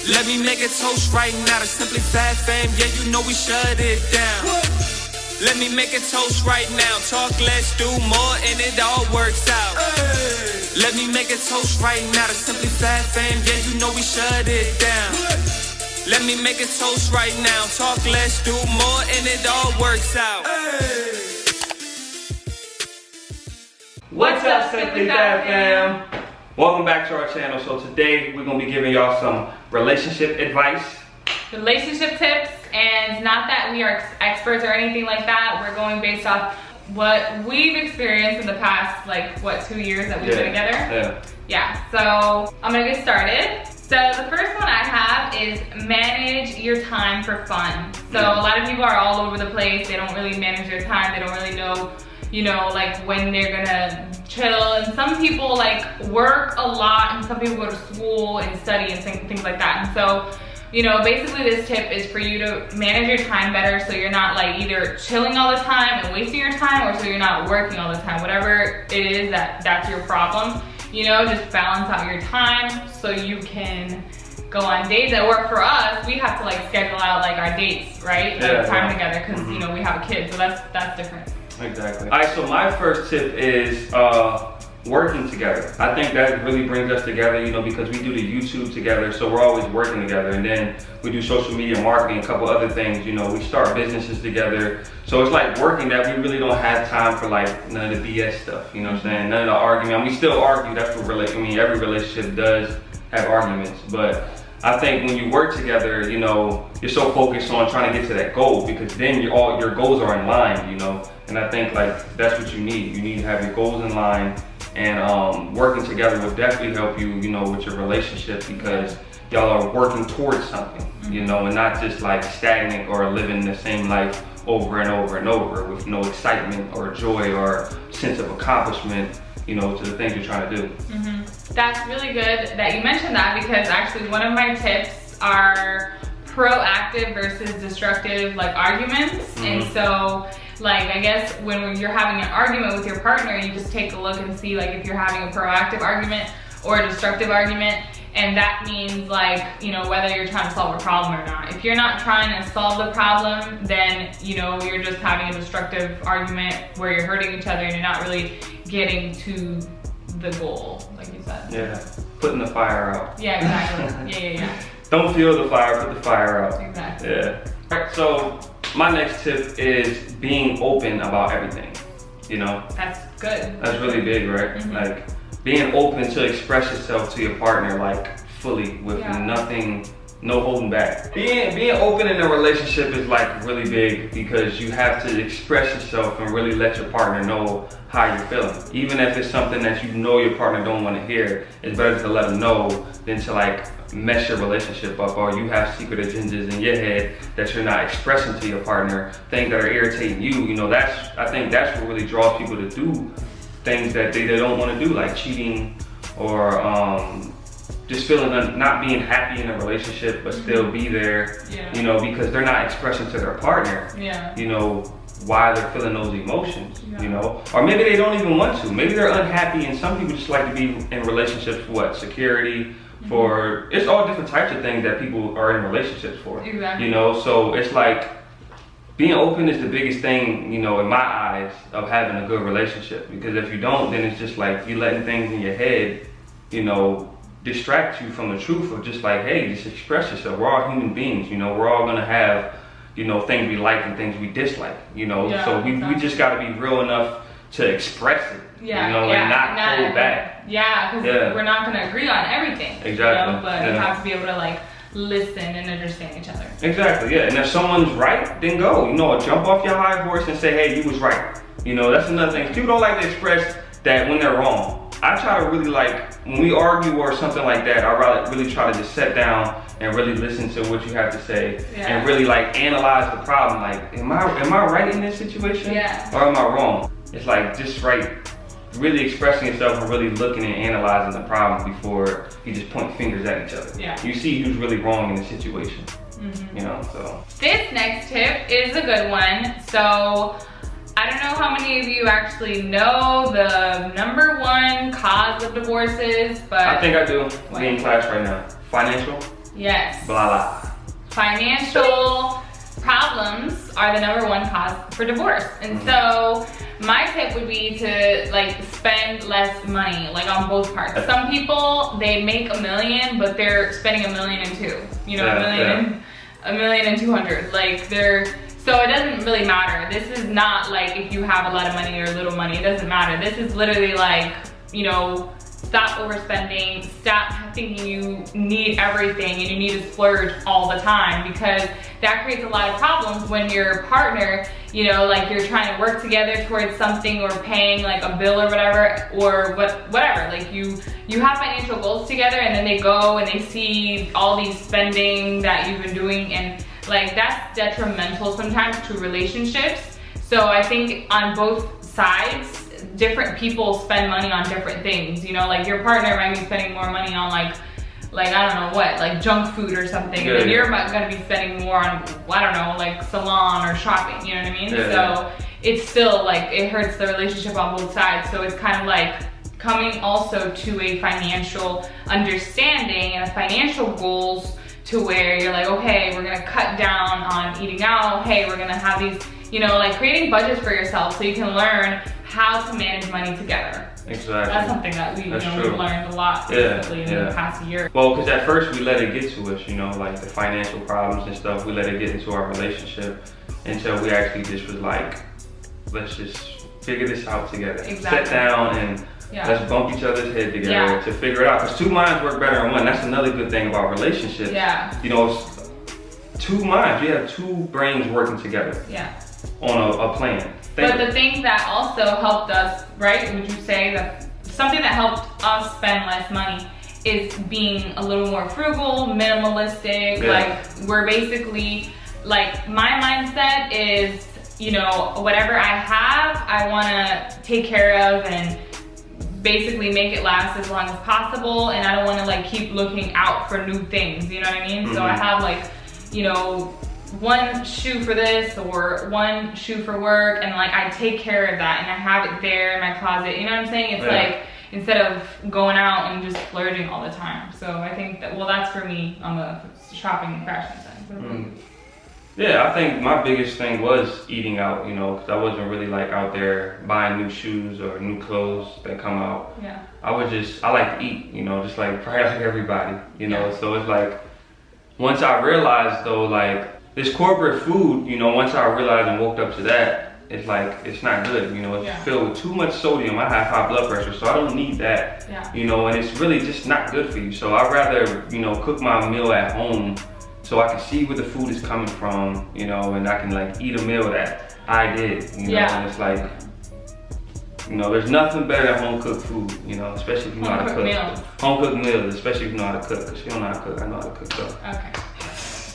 Let me make a toast right now to Simply Fat Fam. Yeah, you know we shut it down. Let me make a toast right now. Talk less, do more, and it all works out. Let me make a toast right now to Simply Fat Fam. Yeah, you know we shut it down. Let me make a toast right now. Talk less, do more, and it all works out. What's up, Simply Fat Fam? Welcome back to our channel. So today we're gonna be giving y'all some relationship advice, relationship tips, and not that we are experts or anything like that. We're going based off what we've experienced in the past, like what, 2 years that we've been together. Yeah. So I'm gonna get started. So the first one I have is manage your time for fun. So a lot of people are all over the place. They don't really manage their time. They don't really know, you know, like when they're gonna chill. And some people like work a lot, and some people go to school and study and things like that. And so, you know, basically this tip is for you to manage your time better, so you're not like either chilling all the time and wasting your time, or so you're not working all the time. Whatever it is that's your problem, you know, just balance out your time so you can go on dates. That work for us, we have to like schedule out like our dates, right? Like time together, because you know, we have a kid, so that's different. Exactly. All right, so my first tip is working together. I think that really brings us together, you know, because we do the YouTube together, so we're always working together. And then we do social media marketing, a couple other things, you know, we start businesses together. So it's like working that we really don't have time for like none of the BS stuff, you know what I'm saying? None of the argument. We still argue, that's what every relationship does have arguments, but I think when you work together, you know, you're so focused on trying to get to that goal, because then all your goals are in line, you know. And I think like that's what you need. You need to have your goals in line, and working together will definitely help you, you know, with your relationship, because y'all are working towards something, you know, and not just like stagnant or living the same life over and over and over with no excitement or joy or sense of accomplishment, you know, to the things you're trying to do. That's really good that you mentioned that, because actually one of my tips are proactive versus destructive like arguments. And so like, I guess when you're having an argument with your partner, you just take a look and see like if you're having a proactive argument or a destructive argument. And that means like, you know, whether you're trying to solve a problem or not. If you're not trying to solve the problem, then, you know, you're just having a destructive argument where you're hurting each other and you're not really getting to the goal, like you said. Yeah, putting the fire out. Yeah, exactly. Yeah. Don't fuel the fire, put the fire out. Exactly. Yeah. All right, so my next tip is being open about everything, you know? That's good. That's really big, right? Like being open to express yourself to your partner, like fully, with nothing, no holding back. Being open in a relationship is like really big, because you have to express yourself and really let your partner know how you're feeling. Even if it's something that you know your partner don't want to hear, it's better to let them know than to like mess your relationship up, or you have secret agendas in your head that you're not expressing to your partner, things that are irritating you. You know, I think that's what really draws people to do things that they don't want to do, like cheating or just feeling not being happy in a relationship but still be there, you know, because they're not expressing to their partner, you know, why they're feeling those emotions, you know, or maybe they don't even want to. Maybe they're unhappy, and some people just like to be in relationships for what? Security, for, it's all different types of things that people are in relationships for, you know. So it's like being open is the biggest thing, you know, in my eyes, of having a good relationship. Because if you don't, then it's just like you're letting things in your head, you know, distract you from the truth of just like, hey, just express yourself. We're all human beings, you know. We're all gonna have, you know, things we like and things we dislike, you know. So we just gotta be real enough to express it, you know, and not hold back. Yeah, because we're not gonna agree on everything. Exactly. You know, but you have to be able to like listen and understand each other. Exactly, yeah. And if someone's right, then go. You know, jump off your high horse and say, hey, you was right. You know, that's another thing. People don't like to express that when they're wrong. I try to really like, when we argue or something like that, I really try to just sit down and really listen to what you have to say, and really like analyze the problem. Like, am I right in this situation? Or am I wrong? It's like just really expressing yourself and really looking and analyzing the problem before you just point fingers at each other. You see who's really wrong in the situation. You know, so. This next tip is a good one. So I don't know how many of you actually know the #1 cause of divorces, but I think I do. I'm in class right now. Financial. Yes. Blah, blah. Financial problems are the #1 cause for divorce. And so my tip would be to like spend less money, like on both parts. Some people, they make $1 million, but they're spending $1.2 million, you know, $1.2 million. Like so it doesn't really matter. This is not like if you have a lot of money or little money, it doesn't matter. This is literally like, you know, stop overspending, stop thinking you need everything and you need to splurge all the time, because that creates a lot of problems when your partner, you know, like you're trying to work together towards something or paying like a bill or whatever, or whatever. Like you have financial goals together and then they go and they see all these spending that you've been doing, and like that's detrimental sometimes to relationships. So I think on both sides, different people spend money on different things, you know, like your partner might be spending more money on like I don't know what, like junk food or something, and then you're gonna be spending more on, I don't know, like salon or shopping, you know what I mean? So it's still like, it hurts the relationship on both sides. So it's kind of like coming also to a financial understanding and a financial goals to where you're like, okay, we're gonna cut down on eating out, hey, we're gonna have these, you know, like creating budgets for yourself so you can learn how to manage money together. Exactly. That's something that we've learned a lot recently in the past year. Well, because at first we let it get to us, you know, like the financial problems and stuff, we let it get into our relationship until we actually just was like, let's just figure this out together. Exactly. Sit down and let's bump each other's head together to figure it out. Because 2 minds work better than 1. That's another good thing about relationships. Yeah. You know, it's 2 minds. You have 2 brains working together. Yeah. On a plan. But the thing that also helped us, right, would you say that something that helped us spend less money is being a little more frugal, minimalistic. Like we're basically, like my mindset is, you know, whatever I have, I wanna take care of and basically make it last as long as possible, and I don't wanna like keep looking out for new things, you know what I mean? So I have like, you know, 1 shoe for this or 1 shoe for work, and like I take care of that and I have it there in my closet, you know what I'm saying? It's like, instead of going out and just splurging all the time. So I think that, well, that's for me on the shopping and fashion side. Yeah, I think my biggest thing was eating out, you know, because I wasn't really like out there buying new shoes or new clothes that come out. Yeah. I like to eat, you know, just like probably like everybody, you know. So it's like, once I realized though, like this corporate food, you know, once I realized and woke up to that, it's like, it's not good, you know, it's filled with too much sodium. I have high blood pressure, so I don't need that, you know, and it's really just not good for you. So I'd rather, you know, cook my meal at home so I can see where the food is coming from, you know, and I can like eat a meal that I did, you know, and it's like, you know, there's nothing better than home cooked food, you know, especially if you know how to cook. Home cooked meals, especially if you know how to cook, because you don't know how to cook, I know how to cook though. Okay.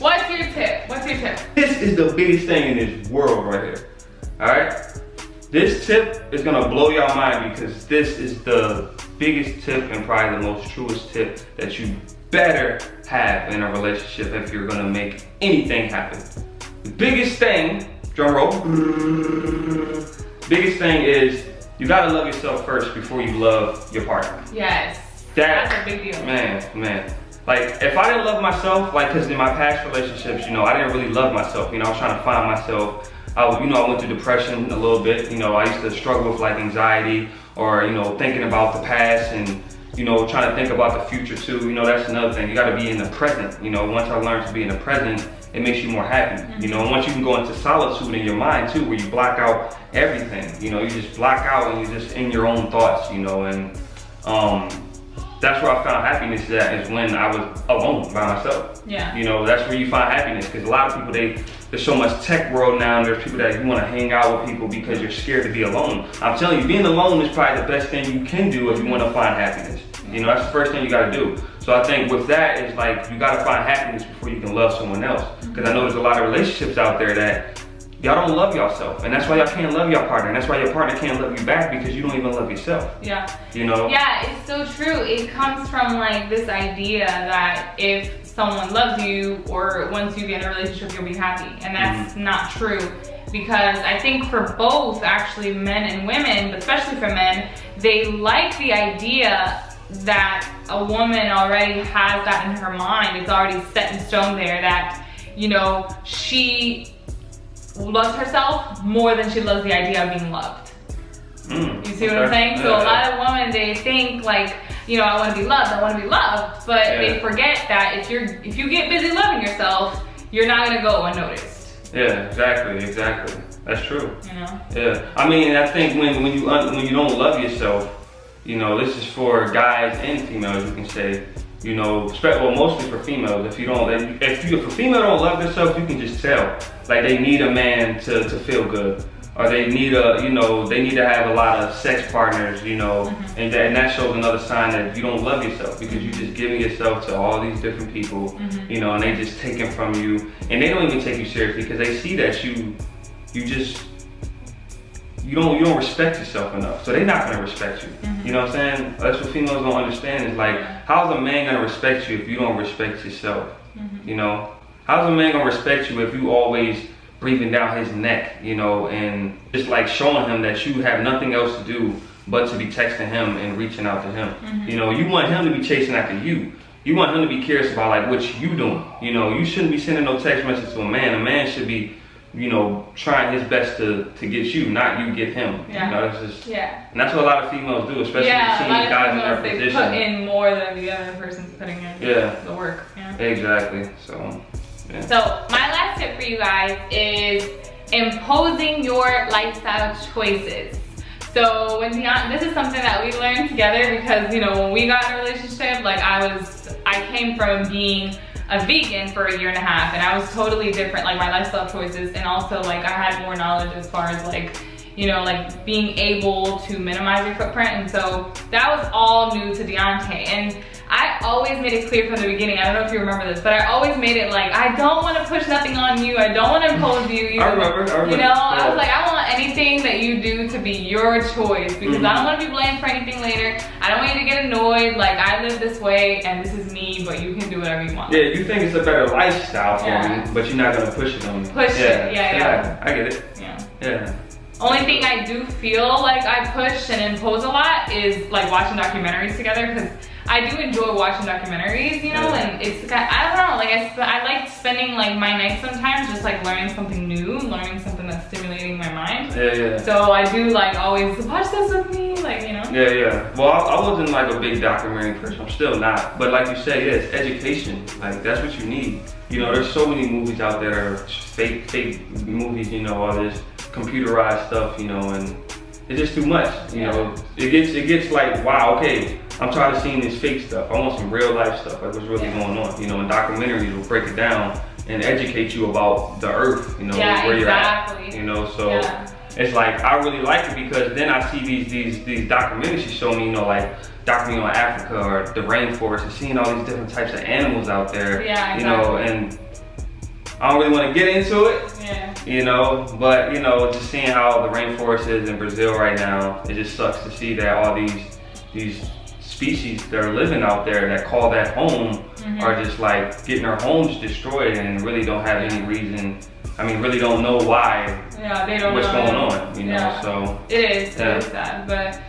What's your tip? What's your tip? This is the biggest thing in this world right here. Alright? This tip is gonna blow your mind, because this is the biggest tip and probably the most truest tip that you better have in a relationship if you're gonna make anything happen. The biggest thing, drum roll, biggest thing is you gotta love yourself first before you love your partner. Yes. That's a big deal. Man. Like, if I didn't love myself, like, because in my past relationships, you know, I didn't really love myself. You know, I was trying to find myself. I went through depression a little bit. You know, I used to struggle with like anxiety, or, you know, thinking about the past and, you know, trying to think about the future too. You know, that's another thing. You got to be in the present. You know, once I learned to be in the present, it makes you more happy. You know, and once you can go into solitude in your mind too, where you block out everything. You know, you just block out and you're just in your own thoughts, you know, and that's where I found happiness at, is when I was alone by myself. Yeah. You know, that's where you find happiness, because a lot of people, there's so much tech world now, and there's people that you want to hang out with people because you're scared to be alone. I'm telling you, being alone is probably the best thing you can do if you want to find happiness. You know, that's the first thing you got to do. So I think with that, it's like, you got to find happiness before you can love someone else. Because I know there's a lot of relationships out there that y'all don't love yourself, and that's why y'all can't love your partner, and that's why your partner can't love you back, because you don't even love yourself. Yeah. You know? Yeah, it's so true. It comes from like this idea that if someone loves you, or once you get in a relationship, you'll be happy, and that's not true. Because I think for both, actually, men and women, but especially for men, they like the idea that a woman already has that in her mind. It's already set in stone there that, you know, she loves herself more than she loves the idea of being loved. You see what I'm saying? So a lot of women, they think like, you know, I want to be loved, I want to be loved, but they forget that if you get busy loving yourself, you're not gonna go unnoticed. Yeah, exactly. That's true. You know? Yeah. I mean, I think when you don't love yourself, you know, this is for guys and females, you can say, you know, well, mostly for females. If a female don't love themselves, you can just tell. Like they need a man to feel good, or they need to have a lot of sex partners, you know, and that shows another sign that you don't love yourself, because you're just giving yourself to all these different people, you know, and they just taking from you, and they don't even take you seriously because they see that you don't respect yourself enough, so they're not gonna respect you. You know what I'm saying? That's what females don't understand. Is like, how's a man gonna respect you if you don't respect yourself? You know, how's a man gonna respect you if you always breathing down his neck, you know, and just like showing him that you have nothing else to do but to be texting him and reaching out to him? You know, you want him to be chasing after you. You want him to be curious about like what you doing. You know, you shouldn't be sending no text message to a man. A man should be, you know, trying his best to get you, not you get him. You know, that's just, and that's what a lot of females do, especially seeing guys in their position. They put in more than the other person's putting in the work. Exactly. So so my last tip for you guys is imposing your lifestyle choices. So this is something that we learned together, because, you know, when we got in a relationship, like I came from being a vegan for 1.5 years, and I was totally different, like my lifestyle choices, and also like I had more knowledge as far as like, you know, like being able to minimize your footprint. And so that was all new to Deontay, and I always made it clear from the beginning, I don't know if you remember this, but I always made it like, I don't want to push nothing on you, I don't want to impose you. I remember. You know, I was like, I want anything that you do to be your choice, because I don't want to be blamed for anything later. I don't want you to get annoyed, like I live this way and this is me, but you can do whatever you want. Yeah, you think it's a better lifestyle for me, but you're not going to push it on me. Push it, I get it. Yeah. Only thing I do feel like I push and impose a lot is like watching documentaries together, because I do enjoy watching documentaries, you know, and it's, I don't know, like I like spending like my nights sometimes just like learning something new, learning something that's stimulating my mind. So I do like always watch this with me, like, you know. Well, I wasn't like a big documentary person, I'm still not, but like you said, it's education, like that's what you need. You know, there's so many movies out there that are fake movies, you know, all this computerized stuff, you know, and it's just too much, you know. It gets like, wow, okay, I'm tired of seeing this fake stuff. I want some real life stuff, like what's really going on, you know, and documentaries will break it down and educate you about the earth, you know, where you're at, you know, so it's like, I really like it, because then I see these documentaries show me, you know, like documentary on Africa or the rainforest, and seeing all these different types of animals out there, you know, and I don't really want to get into it, you know, but, you know, just seeing how the rainforest is in Brazil right now, it just sucks to see that all these species that are living out there that call that home are just like getting their homes destroyed and really don't have any reason, I mean, really don't know why, they don't what's know. going on, you know, so. It is sad, but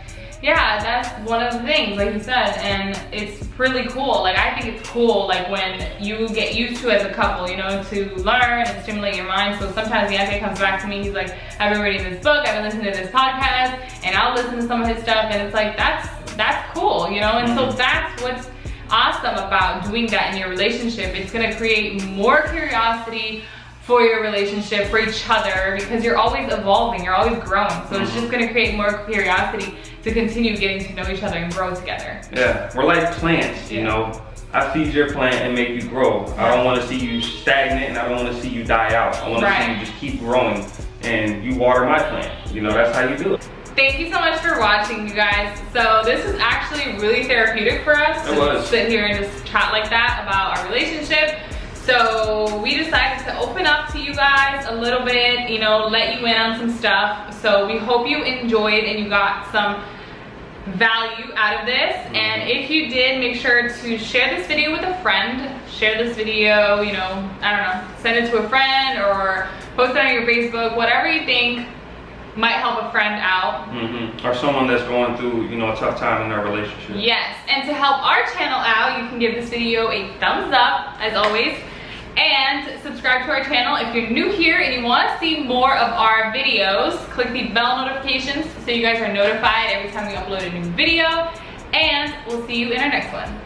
yeah, that's one of the things, like you said, and it's really cool. Like, I think it's cool, like, when you get used to, as a couple, you know, to learn and stimulate your mind. So sometimes Deontay comes back to me, he's like, I've been reading this book, I've been listening to this podcast, and I'll listen to some of his stuff, and it's like, that's cool, you know. And so that's what's awesome about doing that in your relationship. It's gonna create more curiosity for your relationship, for each other, because you're always evolving, you're always growing. So it's just gonna create more curiosity to continue getting to know each other and grow together. Yeah, we're like plants, you know. I feed your plant and make you grow. I don't want to see you stagnant, and I don't want to see you die out. I want to see you just keep growing, and you water my plant. You know, that's how you do it. Thank you so much for watching, you guys. So this is actually really therapeutic for us to sit here and just chat like that about our relationship. So we decided to open up to you guys a little bit, you know, let you in on some stuff. So we hope you enjoyed and you got some value out of this. And if you did, make sure to share this video with a friend. Share this video, you know, I don't know, send it to a friend or post it on your Facebook, whatever you think might help a friend out. Or someone that's going through, you know, a tough time in their relationship. Yes, and to help our channel out, you can give this video a thumbs up, as always, and subscribe to our channel. If you're new here and you want to see more of our videos, click the bell notifications so you guys are notified every time we upload a new video, and we'll see you in our next one.